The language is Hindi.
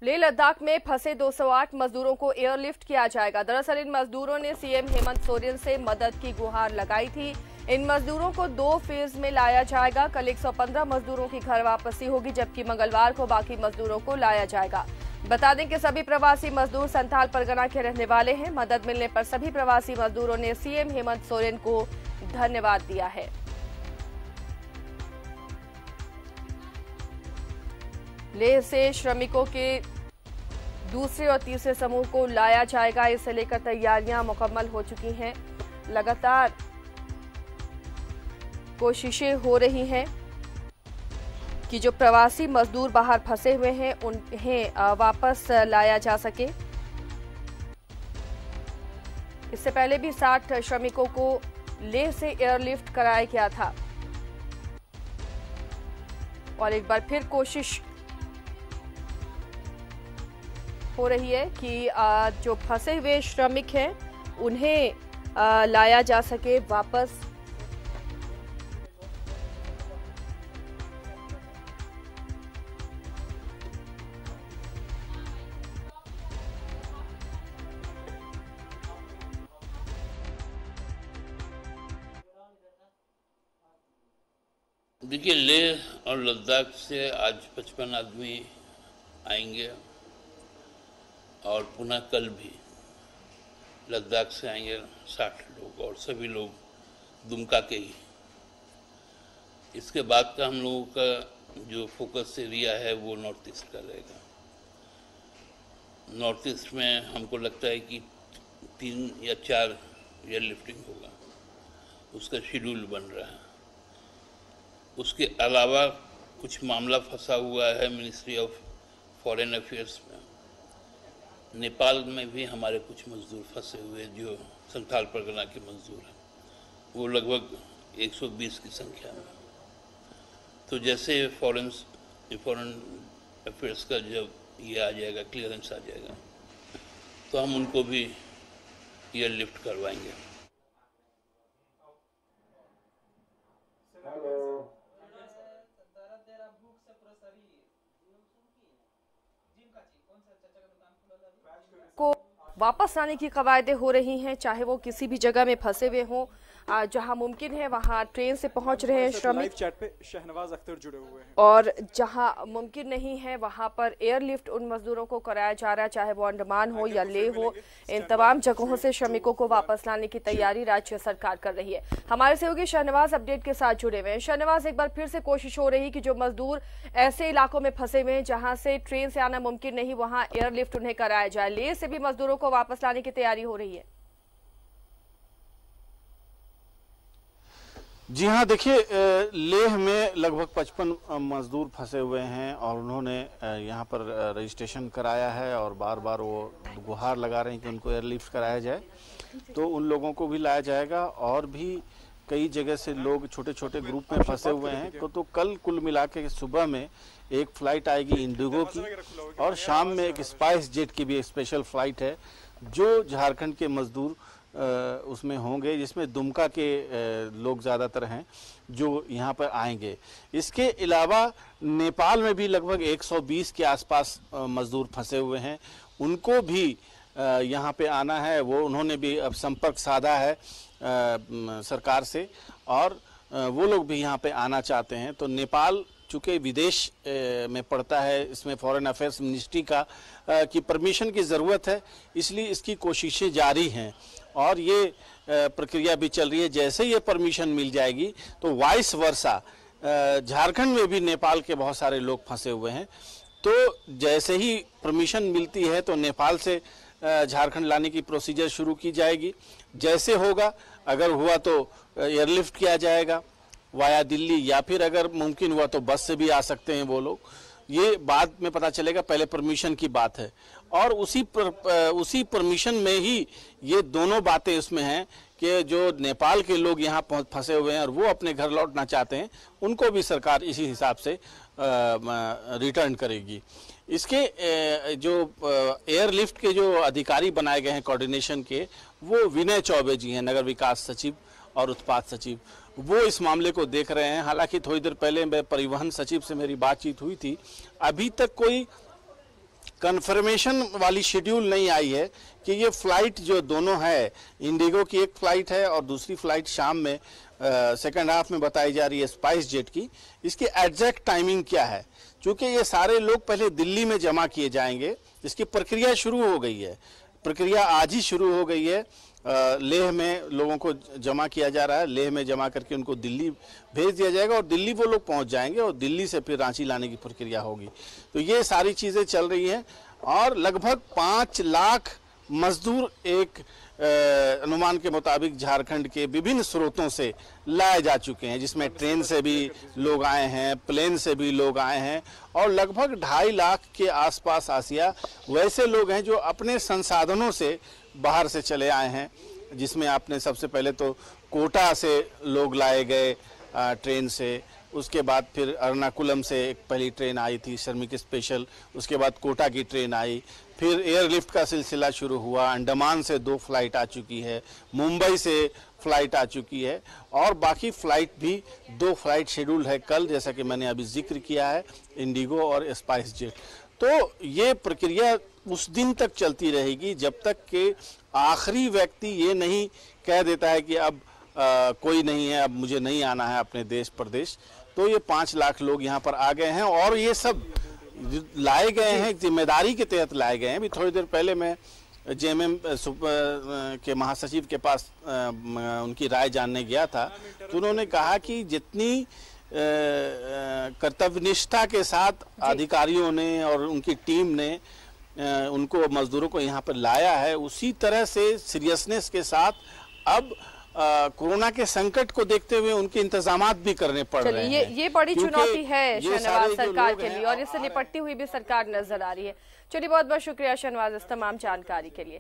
लेह लद्दाख में फंसे 208 मजदूरों को एयरलिफ्ट किया जाएगा। दरअसल इन मजदूरों ने सीएम हेमंत सोरेन से मदद की गुहार लगाई थी। इन मजदूरों को 2 फेज में लाया जाएगा। कल 115 मजदूरों की घर वापसी होगी, जबकि मंगलवार को बाकी मजदूरों को लाया जाएगा। बता दें कि सभी प्रवासी मजदूर संथाल परगना के रहने वाले हैं। मदद मिलने पर सभी प्रवासी मजदूरों ने सीएम हेमंत सोरेन को धन्यवाद दिया है। लेह से श्रमिकों के दूसरे और तीसरे समूह को लाया जाएगा। इसे लेकर तैयारियां मुकम्मल हो चुकी हैं। लगातार कोशिशें हो रही हैं कि जो प्रवासी मजदूर बाहर फंसे हुए हैं उन्हें वापस लाया जा सके। इससे पहले भी 60 श्रमिकों को लेह से एयरलिफ्ट कराया गया था और एक बार फिर कोशिश हो रही है कि जो फंसे हुए श्रमिक हैं उन्हें लाया जा सके वापस। देखिए, लेह और लद्दाख से आज 55 आदमी आएंगे और पुनः कल भी लद्दाख से आएंगे 60 लोग और सभी लोग दुमका के ही। इसके बाद का हम लोगों का जो फोकस एरिया है वो नॉर्थ ईस्ट का रहेगा। नॉर्थ ईस्ट में हमको लगता है कि 3 या 4 एयरलिफ्टिंग होगा, उसका शेड्यूल बन रहा है। उसके अलावा कुछ मामला फंसा हुआ है मिनिस्ट्री ऑफ फॉरेन अफेयर्स में। नेपाल में भी हमारे कुछ मजदूर फंसे हुए जो संथाल परगना के मजदूर हैं, वो लगभग 120 की संख्या में। तो जैसे फॉरेन अफेयर्स का जब ये आ जाएगा, क्लियरेंस आ जाएगा, तो हम उनको भी एयरलिफ्ट करवाएंगे। को वापस लाने की कवायदें हो रही हैं, चाहे वो किसी भी जगह में फंसे हुए हों। जहां मुमकिन है वहां ट्रेन से पहुंच रहे हैं श्रमिक। चैट पे शहनवाज अख्तर जुड़े हुए हैं। और जहां मुमकिन नहीं है वहां पर एयरलिफ्ट उन मजदूरों को कराया जा रहा है, चाहे वो अंडमान हो या लेह हो। इन तमाम जगहों से श्रमिकों को वापस लाने की तैयारी राज्य सरकार कर रही है। हमारे सहयोगी शहनवाज अपडेट के साथ जुड़े हुए हैं। शहनवाज, एक बार फिर से कोशिश हो रही कि जो मजदूर ऐसे इलाकों में फंसे हुए हैं जहां से ट्रेन से आना मुमकिन नहीं, वहां एयरलिफ्ट उन्हें कराया जाए। लेह से भी मजदूरों को वापस लाने की तैयारी हो रही है। जी हाँ, देखिए, लेह में लगभग 55 मजदूर फंसे हुए हैं और उन्होंने यहाँ पर रजिस्ट्रेशन कराया है और बार बार वो गुहार लगा रहे हैं कि उनको एयरलिफ्ट कराया जाए। तो उन लोगों को भी लाया जाएगा और भी कई जगह से लोग छोटे छोटे ग्रुप में फंसे हुए हैं। तो कल कुल मिला के सुबह में एक फ्लाइट आएगी इंडिगो की और शाम में एक स्पाइस जेट की भी एक स्पेशल फ्लाइट है जो झारखंड के मजदूर उसमें होंगे, जिसमें दुमका के लोग ज़्यादातर हैं जो यहाँ पर आएंगे। इसके अलावा नेपाल में भी लगभग 120 के आसपास मजदूर फंसे हुए हैं, उनको भी यहाँ पे आना है। वो उन्होंने भी अब संपर्क साधा है सरकार से और वो लोग भी यहाँ पे आना चाहते हैं। तो नेपाल चूँकि विदेश में पड़ता है, इसमें फॉरेन अफेयर्स मिनिस्ट्री का की परमिशन की ज़रूरत है, इसलिए इसकी कोशिशें जारी हैं और ये प्रक्रिया भी चल रही है। जैसे ये परमिशन मिल जाएगी तो वाइस वर्सा झारखंड में भी नेपाल के बहुत सारे लोग फंसे हुए हैं। तो जैसे ही परमिशन मिलती है तो नेपाल से झारखंड लाने की प्रोसीजर शुरू की जाएगी। जैसे होगा, अगर हुआ तो एयरलिफ्ट किया जाएगा वाया दिल्ली, या फिर अगर मुमकिन हुआ तो बस से भी आ सकते हैं वो लोग। ये बाद में पता चलेगा, पहले परमिशन की बात है। और उसी परमिशन में ही ये दोनों बातें उसमें हैं कि जो नेपाल के लोग यहाँ फंसे हुए हैं और वो अपने घर लौटना चाहते हैं, उनको भी सरकार इसी हिसाब से रिटर्न करेगी। इसके जो एयरलिफ्ट के जो अधिकारी बनाए गए हैं कोऑर्डिनेशन के, वो विनय चौबे जी हैं, नगर विकास सचिव और उत्पाद सचिव। वो इस मामले को देख रहे हैं। हालांकि थोड़ी देर पहले मैं परिवहन सचिव से मेरी बातचीत हुई थी, अभी तक कोई कंफर्मेशन वाली शेड्यूल नहीं आई है कि ये फ्लाइट जो दोनों है, इंडिगो की एक फ्लाइट है और दूसरी फ्लाइट शाम में सेकंड हाफ में बताई जा रही है स्पाइस जेट की, इसकी एग्जैक्ट टाइमिंग क्या है। क्योंकि ये सारे लोग पहले दिल्ली में जमा किए जाएंगे, इसकी प्रक्रिया शुरू हो गई है, प्रक्रिया आज ही शुरू हो गई है। लेह में लोगों को जमा किया जा रहा है, लेह में जमा करके उनको दिल्ली भेज दिया जाएगा और दिल्ली वो लोग पहुंच जाएंगे और दिल्ली से फिर रांची लाने की प्रक्रिया होगी। तो ये सारी चीज़ें चल रही हैं और लगभग 5 लाख मजदूर एक अनुमान के मुताबिक झारखंड के विभिन्न स्रोतों से लाए जा चुके हैं, जिसमें ट्रेन से भी लोग आए हैं, प्लेन से भी लोग आए हैं और लगभग 2.5 लाख के आसपास आसिया वैसे लोग हैं जो अपने संसाधनों से बाहर से चले आए हैं, जिसमें आपने सबसे पहले तो कोटा से लोग लाए गए ट्रेन से, उसके बाद फिर एर्नाकुलम से एक पहली ट्रेन आई थी श्रमिक स्पेशल, उसके बाद कोटा की ट्रेन आई, फिर एयरलिफ्ट का सिलसिला शुरू हुआ, अंडमान से 2 फ्लाइट आ चुकी है, मुंबई से फ्लाइट आ चुकी है और बाकी फ्लाइट भी 2 फ्लाइट शेड्यूल है कल, जैसा कि मैंने अभी जिक्र किया है, इंडिगो और स्पाइस जेट। तो ये प्रक्रिया उस दिन तक चलती रहेगी जब तक कि आखिरी व्यक्ति ये नहीं कह देता है कि अब कोई नहीं है, अब मुझे नहीं आना है अपने देश प्रदेश। तो ये 5 लाख लोग यहाँ पर आ गए हैं और ये सब लाए गए हैं जिम्मेदारी के तहत लाए गए हैं। अभी थोड़ी देर पहले मैं जेएमएम के महासचिव के पास उनकी राय जानने गया था, तो उन्होंने कहा कि जितनी कर्तव्यनिष्ठा के साथ अधिकारियों ने और उनकी टीम ने उनको मजदूरों को यहाँ पर लाया है, उसी तरह से सीरियसनेस के साथ अब कोरोना के संकट को देखते हुए उनके इंतजामात भी करने पड़ रहे हैं। ये बड़ी चुनौती है शहनवाज सरकार के लिए और इससे निपटती हुई भी सरकार नजर आ रही है। चलिए, बहुत बहुत शुक्रिया शहनवाज इस तमाम जानकारी के लिए।